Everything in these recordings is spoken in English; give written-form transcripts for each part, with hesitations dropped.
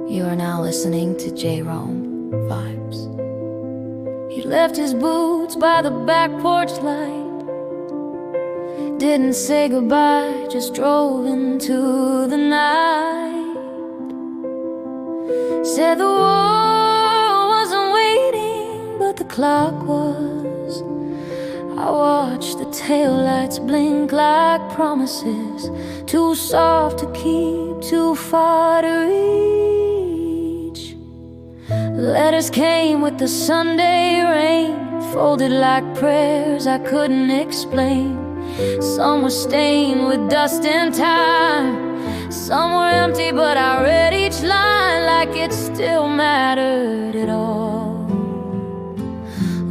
You are now listening to Jromme Vibes. He left his boots by the back porch light, didn't say goodbye, just drove into the night. Said the war wasn't waiting, but the clock was. I watched the taillights blink like promises, too soft to keep, too far to reach. Letters came with the Sunday rain, folded like prayers I couldn't explain. Some were stained with dust and time, some were empty, but I read each line like it still mattered at all.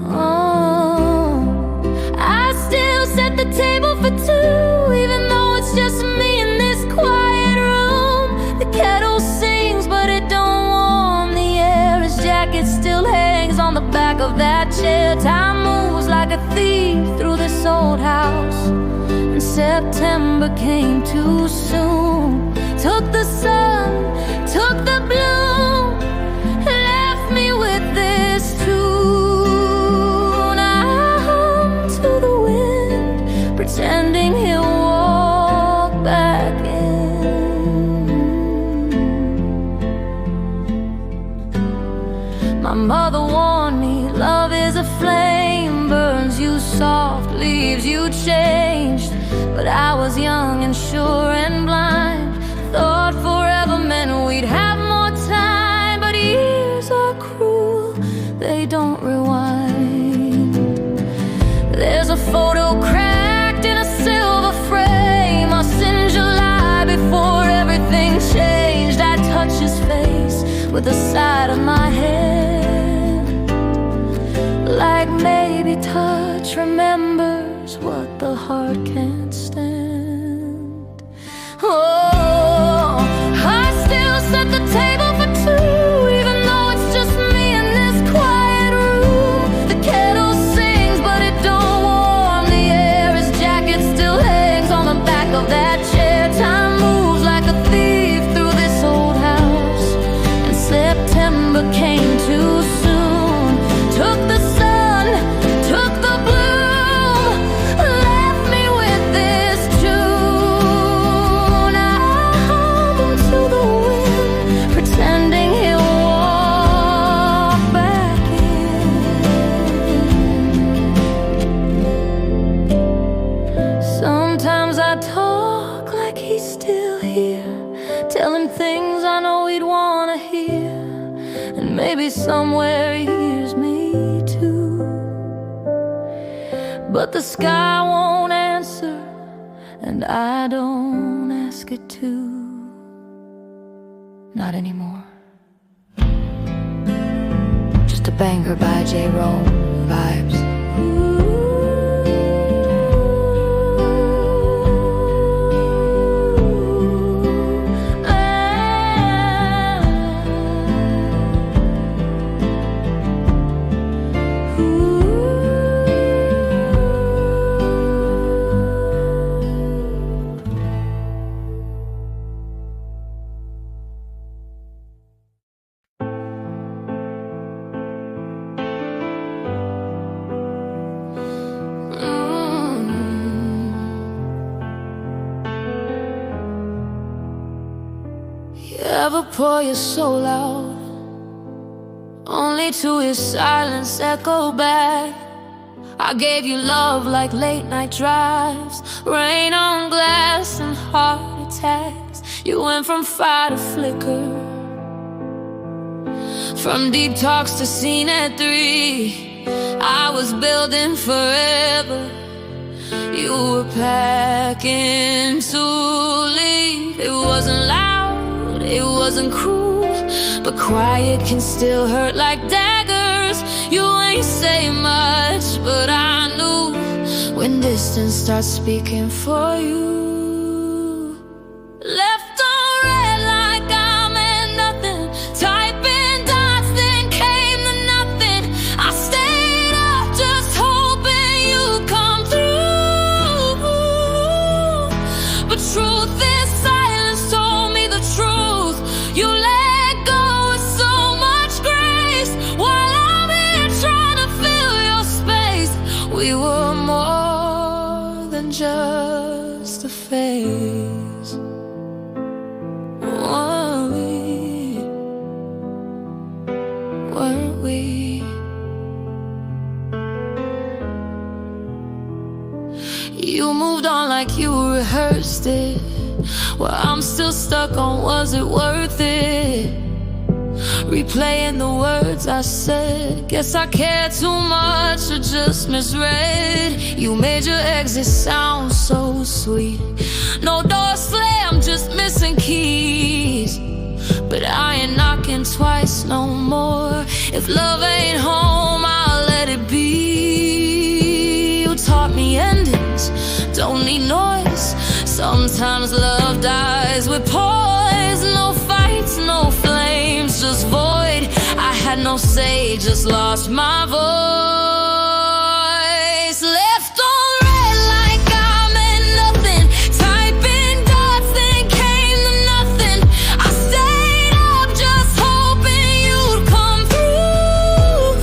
Oh, I still set the table for two, even though it's just me in this quiet room. The kettle sings, but it don't warm the air. His jacket still hangs on the back of that chair. Time moves like a thief through this old house, and September came too soon. Took the sun, took the bloom, left me with this tune. I hum to the wind, pretending he'll walk back in. My mother warned me, love is a flame, burns you soft, leaves you changed. But I was young and sure and blind, thought forever meant we'd have more time. But years are cruel, they don't rewind. There's a photo cracked in a silver frame, us in July before everything changed. I touch his face with the side of my hand, like maybe touch remembers what the heart can't stand. Oh, I still set the table for two, even though it's just me in this quiet room. The kettle sings, but it don't warm the air. His jacket still hangs on the back of that chair. Time moves like a thief through this old house, and September came too soon. Took the sun, took the bloom, left me with this tune. I hum to the wind, pretending he'll walk back in. Sometimes I talk like he's still here, tell him things I know he'd wanna hear, and maybe somewhere he hears me too. But the sky won't answer, and I don't ask it to. Not anymore. Just a banger by Jromme Vibes. You ever pour your soul out, only to hear silence echo back? I gave you love like late night drives, rain on glass and heart attacks. You went from fire to flicker, from deep talks to scene at 3. I was building forever, you were packing to leave. It wasn't loud, it wasn't cruel, but quiet can still hurt like daggers. You ain't say much, but I knew when distance starts speaking for you. Left on red like I meant nothing, typing dots, then came the nothing. I stayed up just hoping you'd come through, but truth is silence told me the truth. You let go just a phase. Weren't we? You moved on like you rehearsed it. Well, I'm still stuck on was it worth it? Replaying the words I said. Guess I cared too much or just misread. You made your exit sound so sweet. No door slam, just missing keys. But I ain't knocking twice no more. If love ain't home, I'll let it be. You taught me endings don't need noise. Sometimes love dies with poise. No fights, no flames, just void. I had no say, just lost my voice. Left on red like I meant nothing. Typing dots, then came to nothing. I stayed up just hoping you'd come through.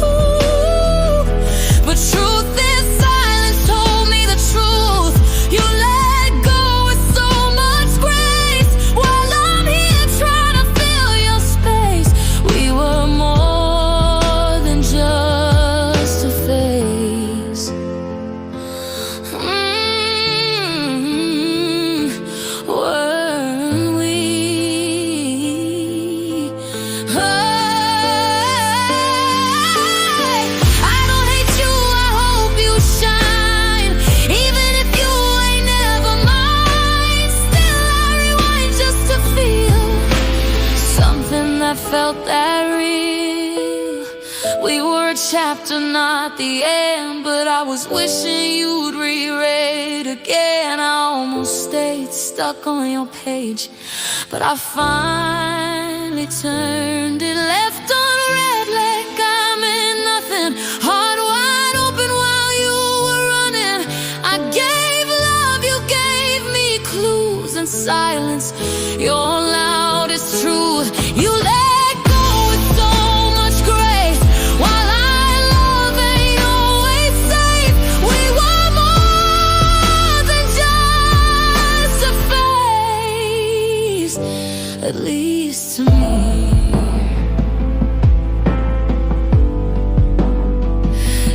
But truth is silence told me the truth. You let go with so much grace, while I'm here trying to fill your space. We were more than just a phase. Weren't we? I don't hate you, I hope you shine. Even if you ain't never mine, still I rewind just to feel something that felt that real. We were a chapter, not the end, but I was wishing you'd reread again. I almost stayed stuck on your page, but I finally turned it. Left on red like I meant nothing. Heart wide open while you were running. I gave love, you gave me clues and silence, your loudest truth. You let go with so much grace, while I love ain't always safe. We were more than just a phase, at least to me.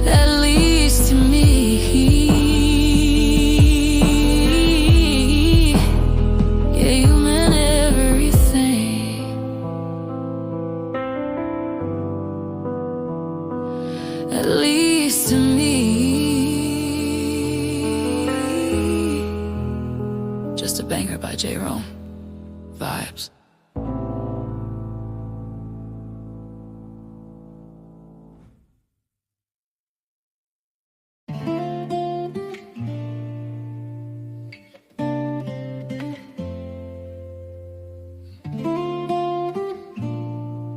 At least to me. Yeah, you meant everything. At least to me. Just a banger by Jromme. Vibes.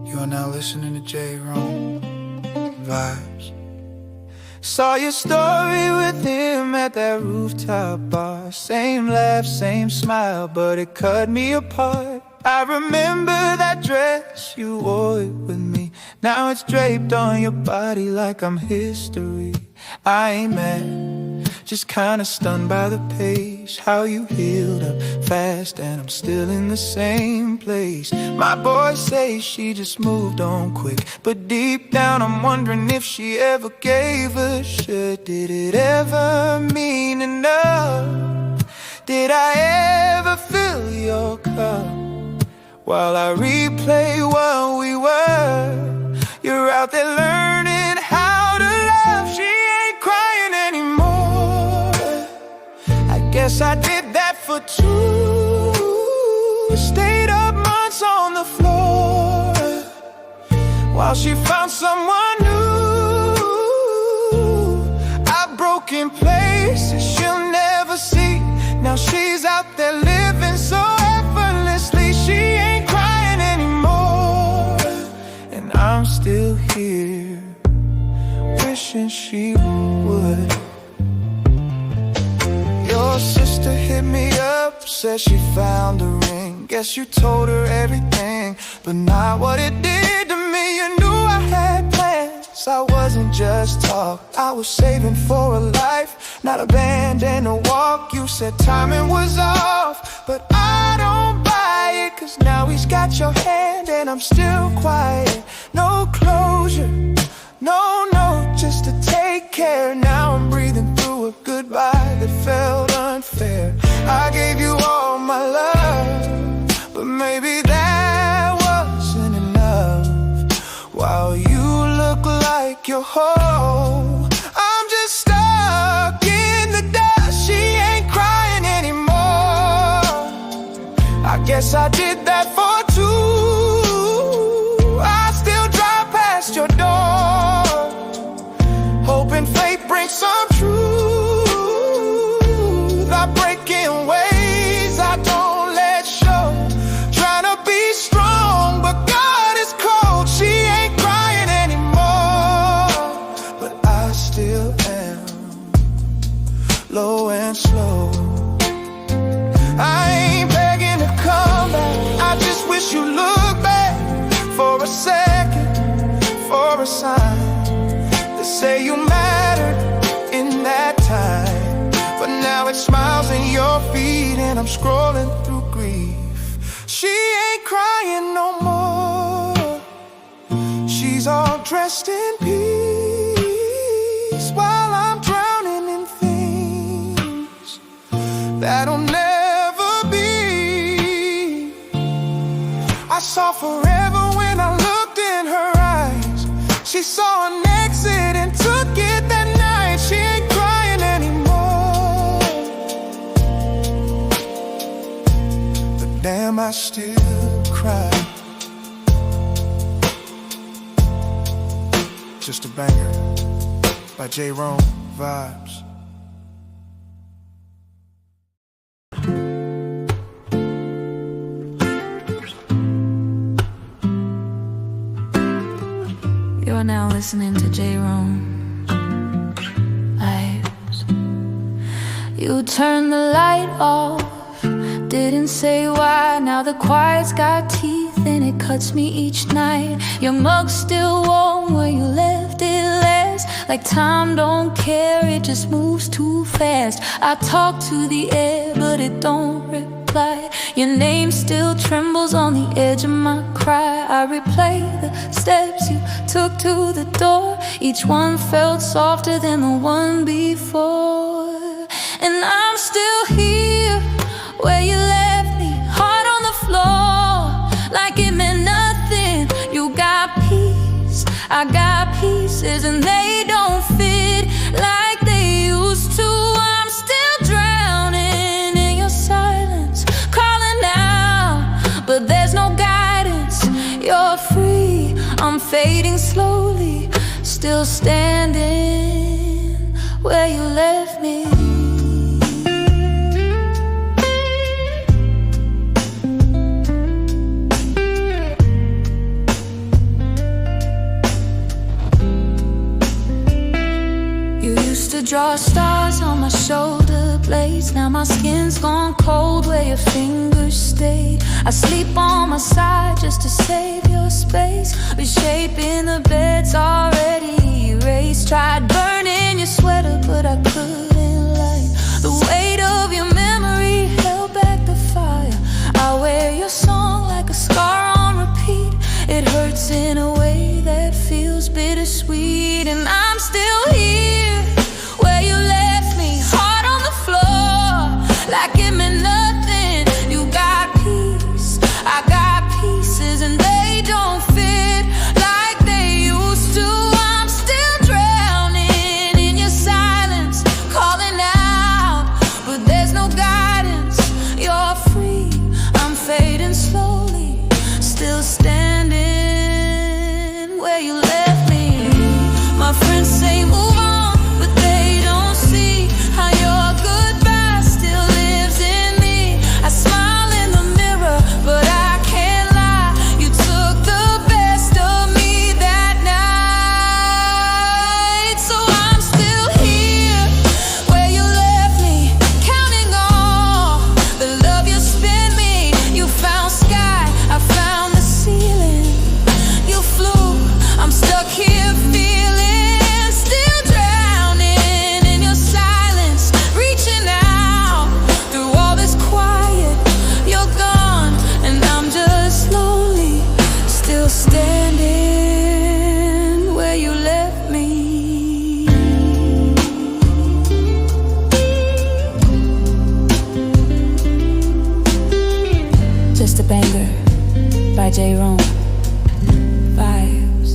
You are now listening to Jromme. Vibes. Saw your story with him at that rooftop bar. Same laugh, same smile, but it cut me apart. I remember that dress, you wore it with me. Now it's draped on your body like I'm history. I ain't mad, just kinda stunned by the pace. How you healed up fast and I'm still in the same place. My boys say she just moved on quick, but deep down I'm wondering if she ever gave a shit. Did it ever mean enough? Did I ever fill your cup? While I replay what we were, you're out there learning how to love. She ain't crying anymore. I guess I did that for two. Stayed up months on the floor while she found someone new. I've broken places she'll never see. Now she's out there living so effortlessly. She ain't crying anymore, and I'm still here wishing she would. Your sister hit me up, said she found a ring. Guess you told her everything, but not what it did to me. You knew I had plans, I wasn't just talk. I was saving for a life not a band and a walk. You said timing was off, but I don't buy it, 'cause now he's got your hand and I'm still quiet. No closure, no note, just to take care. Now I'm breathing through a goodbye that felt unfair. I gave you all my love, but maybe that wasn't enough. While you look like you're whole, I'm just stuck in the dust. She ain't crying anymore. I guess I did that for two. I still drive past your door, hoping fate brings some truth. I break in ways I don't let show, trying to be strong, but God is cold. She ain't crying anymore, but I still am low and slow. I ain't begging to come back, I just wish you look back for a second, for a sign to say you mattered in that time. But now it smiles in your feet and I'm scrolling through grief. She ain't crying no more, she's all dressed in peace, while I'm drowning in things that'll never be. I saw forever when I looked in her eyes. She saw an exit and took it that night. She ain't crying anymore, but damn, I still cry. Just a banger by Jromme, Vibez. You're now listening to Jromme, Vibez. You turned the light off, didn't say why. Now the quiet's got teeth and it cuts me each night. Your mug's still warm where you left it last. Like time don't care, it just moves too fast. I talk to the air but it don't reply. Your name still trembles on the edge of my cry. I replay the steps you took to the door. Each one felt softer than the one before. And I'm still here where you left me, heart on the floor, like it meant nothing. You got peace, I got pieces, and they don't fit like they used to. I'm still drowning in your silence, calling out, but there's no guidance. You're free, I'm fading slowly, still standing where you left me. Draw stars on my shoulder blades. Now my skin's gone cold where your fingers stayed. I sleep on my side just to save your space. Reshaping the bed's already erased. Tried burning your sweater but I couldn't light. The weight of your memory held back the fire. I wear your song like a scar on repeat. It hurts in a way that feels bittersweet. And I'm still here where you left me, heart on the floor, like it meant nothing. You got peace, I got pieces, and they don't fit like they used by Jromme. Vibes.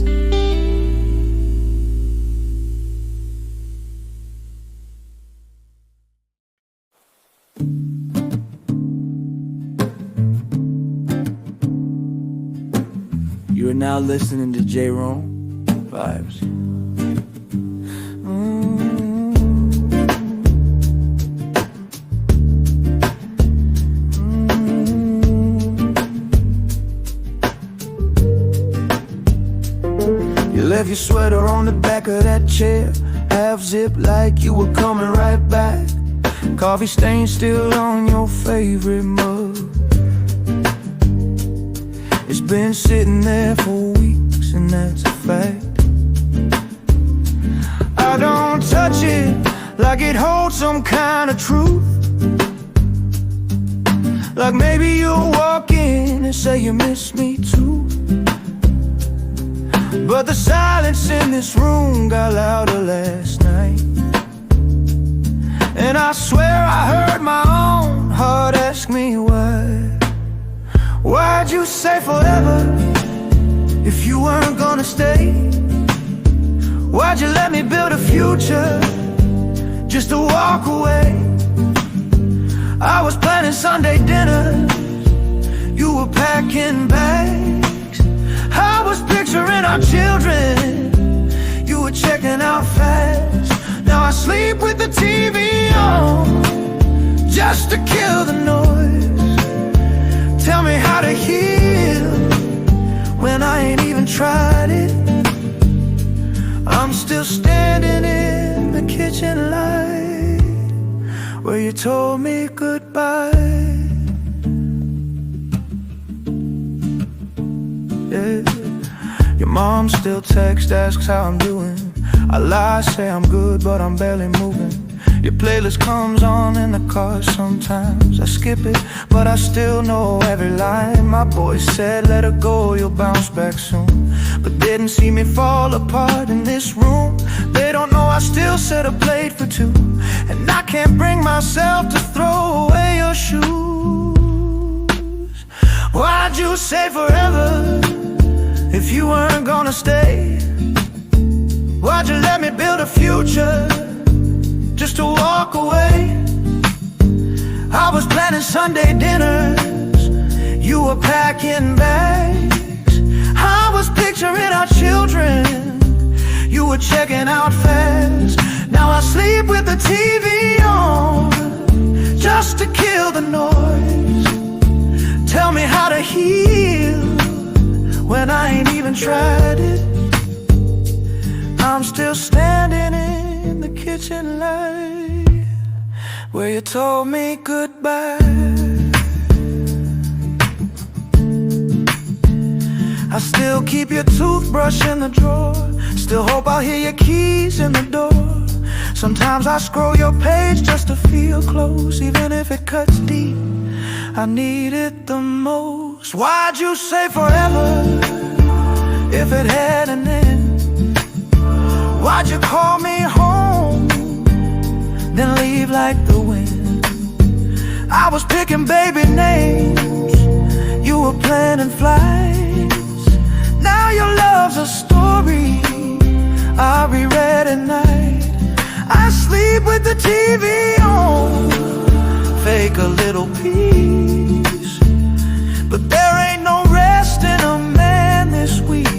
You are now listening to Jromme. Vibes. You left your sweater on the back of that chair, half zipped like you were coming right back. Coffee stain still on your favorite mug. It's been sitting there for weeks, and that's a fact. I don't touch it like it holds some kind of truth. Like maybe you'll walk in and say you miss me too. But the silence in this room got louder last night, and I swear I heard my own heart ask me why. Why'd you say forever if you weren't gonna stay? Why'd you let me build a future just to walk away? I was planning Sunday dinners, you were packing bags. I was picturing our children, you were checking out fast. Now I sleep with the TV on just to kill the noise. Tell me how to heal when I ain't even tried it. I'm still standing in the kitchen light where you told me goodbye. Yeah. Your mom still texts, asks how I'm doing. I lie, say I'm good, but I'm barely moving. Your playlist comes on in the car sometimes. I skip it, but I still know every line. My boy said let her go, you'll bounce back soon, but didn't see me fall apart in this room. They don't know I still set a plate for two, and I can't bring myself to throw away your shoes. Why'd you say forever if you weren't gonna stay? Why'd you let me build a future just to walk away? I was planning Sunday dinners, you were packing bags. I was picturing our children, you were checking out fast. Now I sleep with the TV on just to kill the noise. Tell me how to heal when I ain't even tried it. I'm still standing in the kitchen light where you told me goodbye. I still keep your toothbrush in the drawer, still hope I'll hear your keys in the door. Sometimes I scroll your page just to feel close, even if it cuts deep. I need it the most. Why'd you say forever if it had an end? Why'd you call me home, then leave like the wind? I was picking baby names, you were planning flights. Now your love's a story I reread at night. I sleep with the TV on, fake a little peace, but there ain't no rest in a man this week.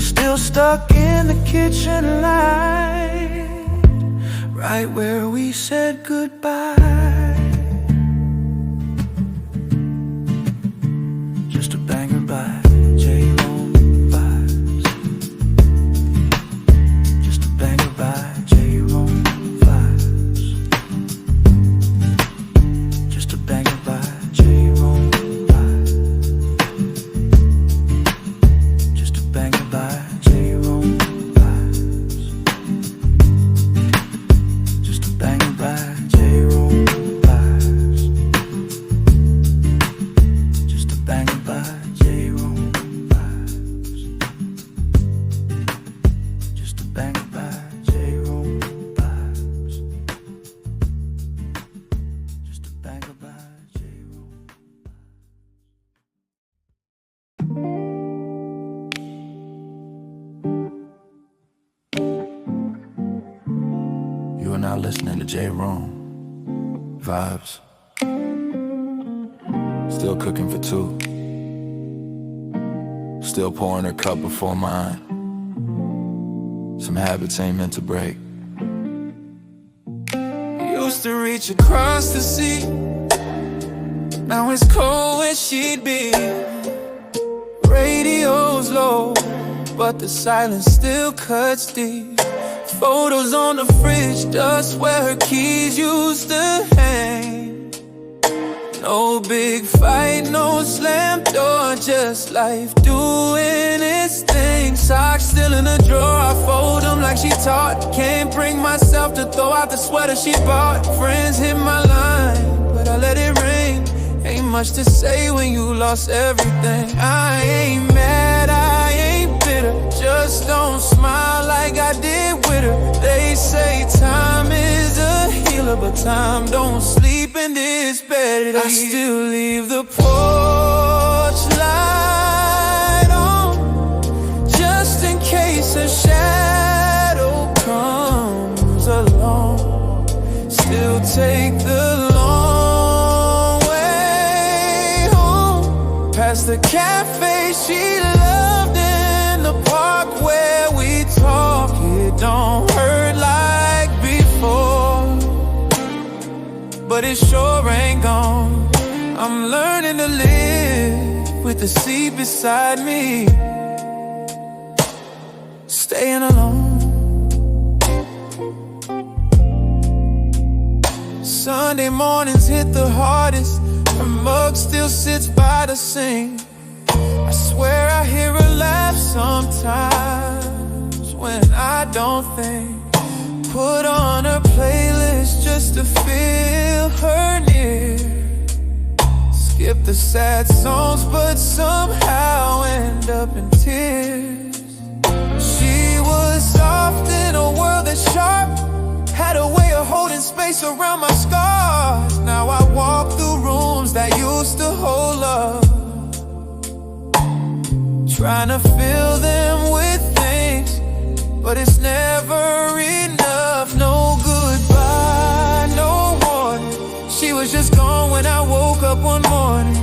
Still stuck in the kitchen light, right where we said goodbye. Just a banger by Jromme Vibes. Just a banger by Jromme Vibes. Just a banger by Jromme Vibes. Just a banger by Jromme Vibes. Just a banger by Jromme. now listening to Jromme. Vibes. Still cooking for two. Still pouring her cup before mine. Some habits ain't meant to break. Used to reach across the sea. Now it's cold where she'd be. Radio's low, but the silence still cuts deep. Photos on the fridge, dust where her keys used to hang. No big fight, no slam door, just life doing its thing. Socks still in the drawer, I fold them like she taught. Can't bring myself to throw out the sweater she bought. Friends hit my line, but I let it rain. Ain't much to say when you lost everything. I ain't mad, I ain't bitter, just don't smile like I did with her. They say time is a healer, but time don't sleep in this bed. I still leave the porch light on, just in case a shadow comes along. Still take the long way home, past the cafe she loved in the park where we talk. It don't hurt like before, but it sure ain't gone. I'm learning to live with the sea beside me, staying alone. Sunday mornings hit the hardest. Her mug still sits by the sink. I swear I hear her laugh sometimes when I don't think. Put on her playlist just to feel her near. Skip the sad songs but somehow end up in tears. She was soft in a world that's sharp, had a way of holding space around my scars. Now I walk through rooms that used to hold love, trying to fill them with things, but it's never enough. No goodbye, no warning. She was just gone when I woke up one morning.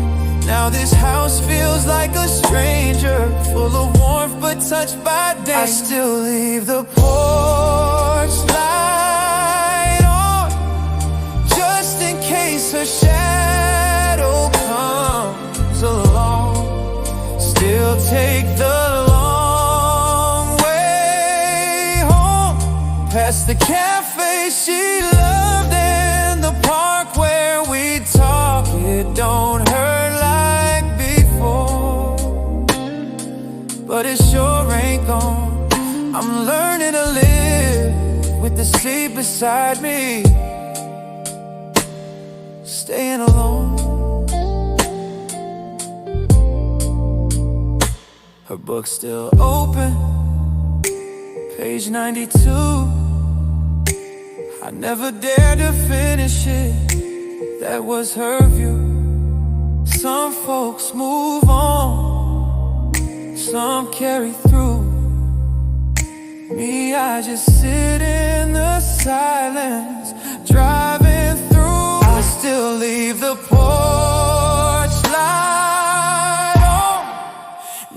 Now this house feels like a stranger, full of warmth but touched by danger. I still leave the porch light on, just in case her shadow comes along. Still take the long way home, past the cafe she loved in the park where we talk. It don't hurt like before, but it sure ain't gone. I'm learning to live with the sea beside me, staying alone. Her book's still open, page 92. I never dared to finish it, that was her view. Some folks move on, some carry through. Me, I just sit in the silence, driving through. I still leave the porch light on,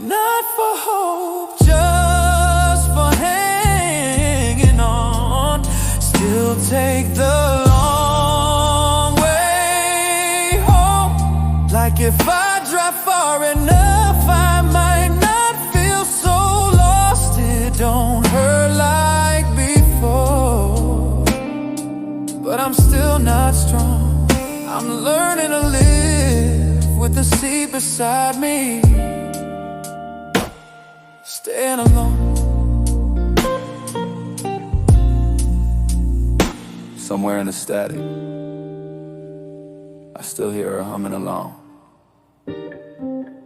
not for hope, just for hanging on. Still take the long way home, like if I drive far enough I might not feel so lost. It don't hurt like before, but I'm still not strong. I'm learning to live with the sea beside me, staying alone. Somewhere in the static, I still hear her humming along.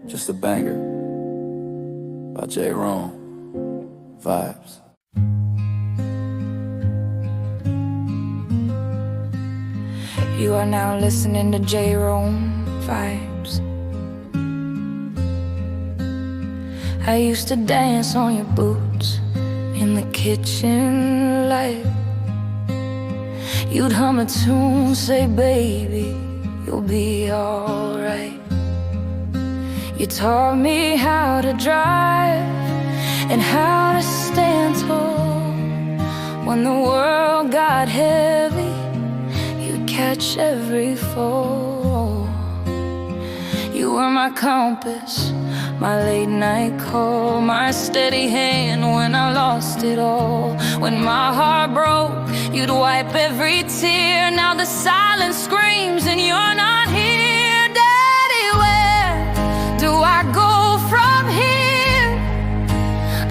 Just a banger by Jromme. Vibes. You are now listening to Jromme. Vibes. I used to dance on your boots in the kitchen light. You'd hum a tune, say, baby, you'll be alright. You taught me how to drive and how to stand tall. When the world got heavy, you'd catch every fall. You were my compass, my late night call, my steady hand when I lost it all. When my heart broke, you'd wipe every tear. Now the silence screams and you're not here. Daddy, where do I go from here?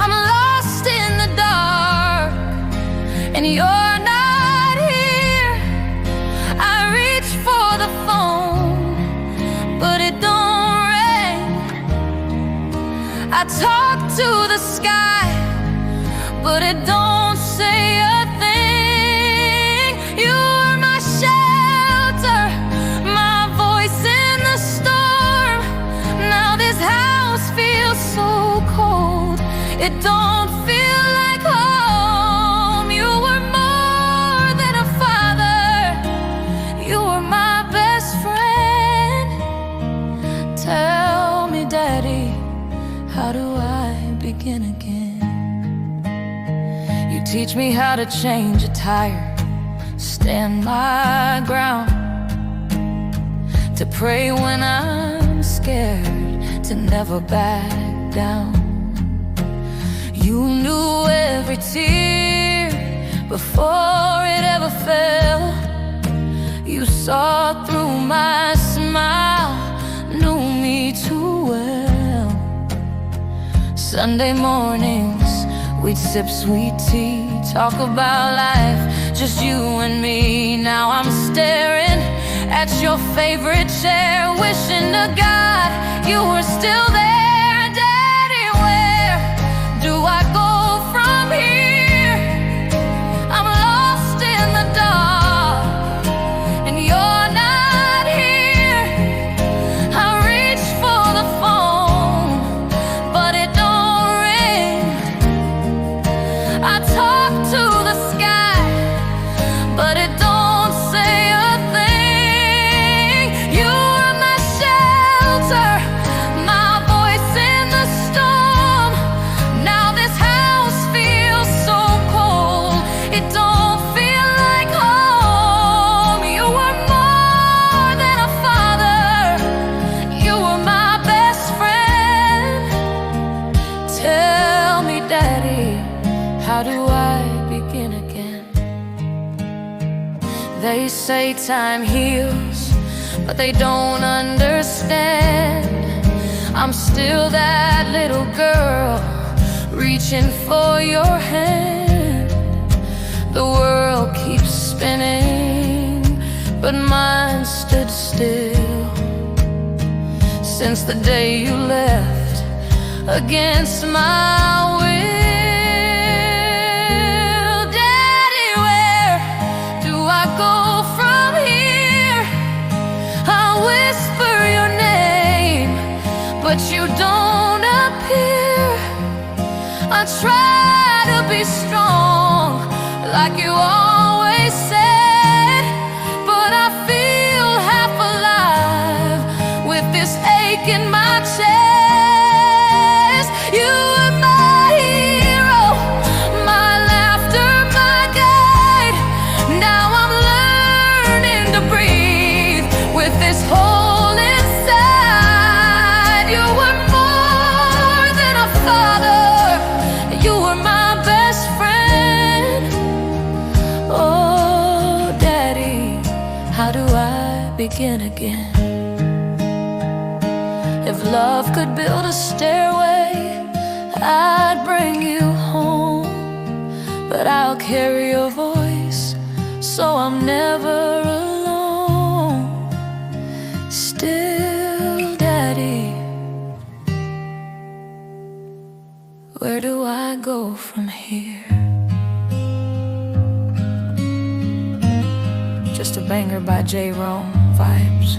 I'm lost in the dark and you're not here. I reach for the phone, but it don't ring. I talk to the sky, but it don't say a thing. You are my shelter, my voice in the storm. Now this house feels so cold, it don't feel like home. You were more than a father, you were my best friend. Tell me, Daddy, how do I begin again? You teach me how to change a tire, stand my ground, to pray when I'm scared, to never back down. You knew every tear before it ever fell. You saw through my smile, knew me too well. Sunday mornings, we'd sip sweet tea, talk about life, just you and me. Now I'm staring at your favorite chair, wishing to God you were still there. Daddy, where do I go from here? I'm lost in the dark and you're not here. I reach for the phone, but it don't ring. I talk to the sky, but it don't say a thing. You are my shelter, my voice in the storm. Now this house feels so cold, it don't feel like home. You were more than a father, you were my best friend. Tell me, Daddy, how do I begin again? They say time heals, but they don't understand. I'm still that little girl, reaching for your hand. The world keeps spinning, but mine stood still. Since the day you left, against my will. Daddy, where do I go from here? I whisper your name, but you don't appear. I try to be strong, like you always said, but I feel half alive with this ache in my chest. You are my hero, my laughter, my guide. Now I'm learning to breathe with this hole inside. You were more than a father, you were my best friend. Oh, Daddy, how do I begin again? If love could build a stairway, I'd bring you home. But I'll carry your voice, so I'm never alone. Still, Daddy, where do I go from here? Just a banger by Jromme, Vibez.